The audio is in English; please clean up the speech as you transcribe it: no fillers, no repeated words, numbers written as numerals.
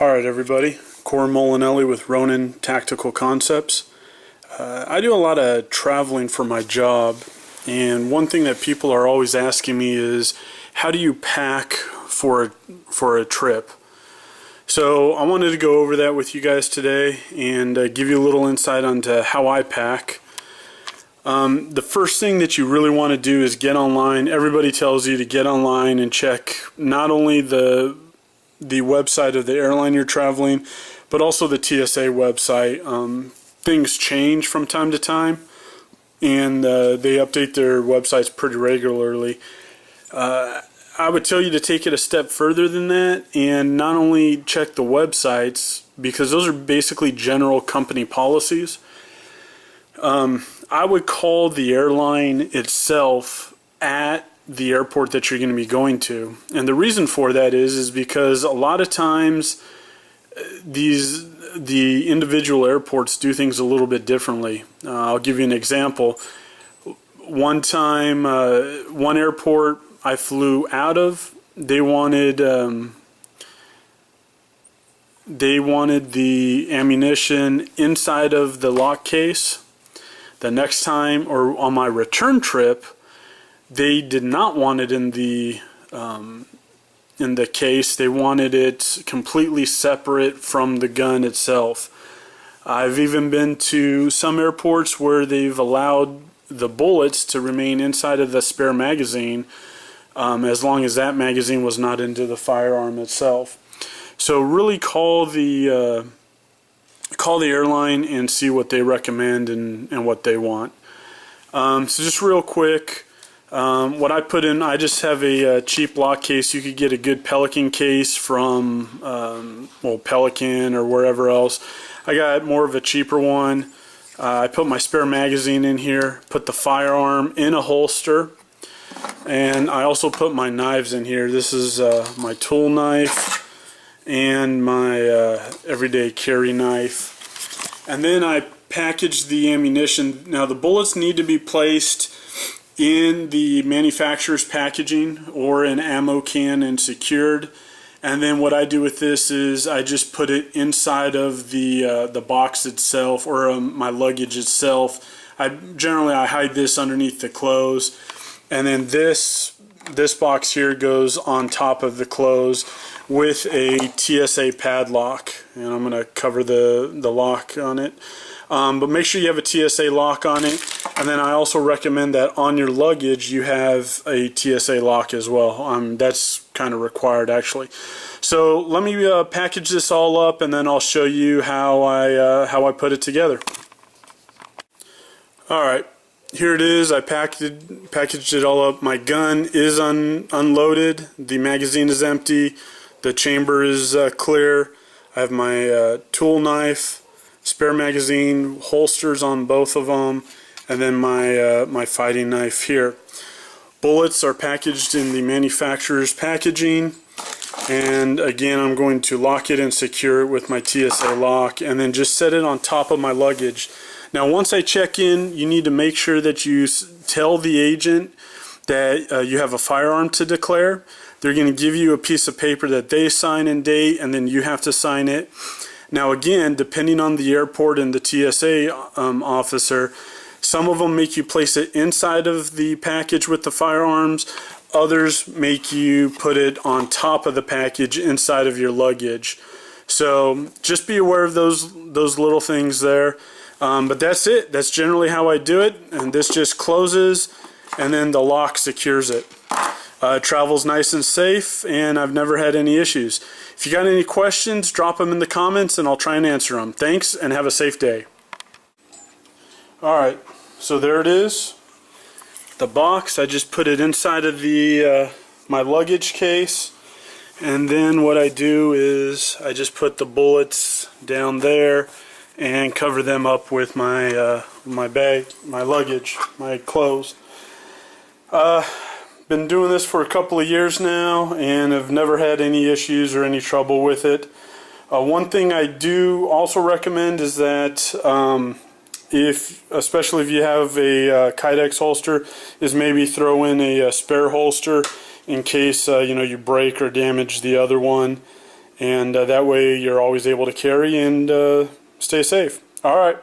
Alright everybody, Corey Molinelli with Ronin Tactical Concepts. I do a lot of traveling for my job, and one thing that people are always asking me is, how do you pack for a trip? So I wanted to go over that with you guys today and give you a little insight onto how I pack. The first thing that you really want to do is get online. Everybody tells you to get online and check not only the website of the airline you're traveling, but also the TSA website. Things change from time to time, and they update their websites pretty regularly. I would tell you to take it a step further than that and not only check the websites, because those are basically general company policies. I would call the airline itself at the airport that you're going to be going to, and the reason for that is because a lot of times the individual airports do things a little bit differently. I'll give you an example. One time, one airport I flew out of, they wanted the ammunition inside of the lock case. The next time, or on my return trip, they did not want it in the case. They wanted it completely separate from the gun itself. I've even been to some airports where they've allowed the bullets to remain inside of the spare magazine, as long as that magazine was not into the firearm itself. So really call the airline and see what they recommend and what they want. So just real quick, what I put in, I just have a cheap lock case. You could get a good Pelican case from Pelican or wherever else. I got more of a cheaper one. I put my spare magazine in here, put the firearm in a holster, and I also put my knives in here. This is my tool knife and my everyday carry knife. And then I packaged the ammunition. Now the bullets need to be placed in the manufacturer's packaging or an ammo can and secured. And then what I do with this is I just put it inside of the box itself, or my luggage itself. I hide this underneath the clothes, and then this box here goes on top of the clothes with a TSA padlock, and I'm going to cover the lock on it. But make sure you have a TSA lock on it, and then I also recommend that on your luggage you have a TSA lock as well. That's kind of required actually. So let me package this all up, and then I'll show you how I put it together. Alright, here it is. I packaged it all up. My gun is unloaded, the magazine is empty, the chamber is clear. I have my tool knife, spare magazine, holsters on both of them, and then my fighting knife here. Bullets are packaged in the manufacturer's packaging, and again I'm going to lock it and secure it with my TSA lock, and then just set it on top of my luggage. Now once I check in, you need to make sure that you tell the agent that you have a firearm to declare. They're going to give you a piece of paper that they sign and date, and then you have to sign it. Now again, depending on the airport and the TSA officer, some of them make you place it inside of the package with the firearms. Others make you put it on top of the package inside of your luggage. So just be aware of those little things there. But that's it. That's generally how I do it. And this just closes, and then the lock secures it. Travel's nice and safe, and I've never had any issues. If you got any questions, drop them in the comments and I'll try and answer them. Thanks, and have a safe day. Alright, so there it is. The box, I just put it inside of my luggage case, and then what I do is I just put the bullets down there and cover them up with my bag, my luggage, my clothes. Been doing this for a couple of years now and have never had any issues or any trouble with it. One thing I do also recommend is that especially if you have a Kydex holster, is maybe throw in a spare holster in case you break or damage the other one. and that way you're always able to carry and stay safe. All right.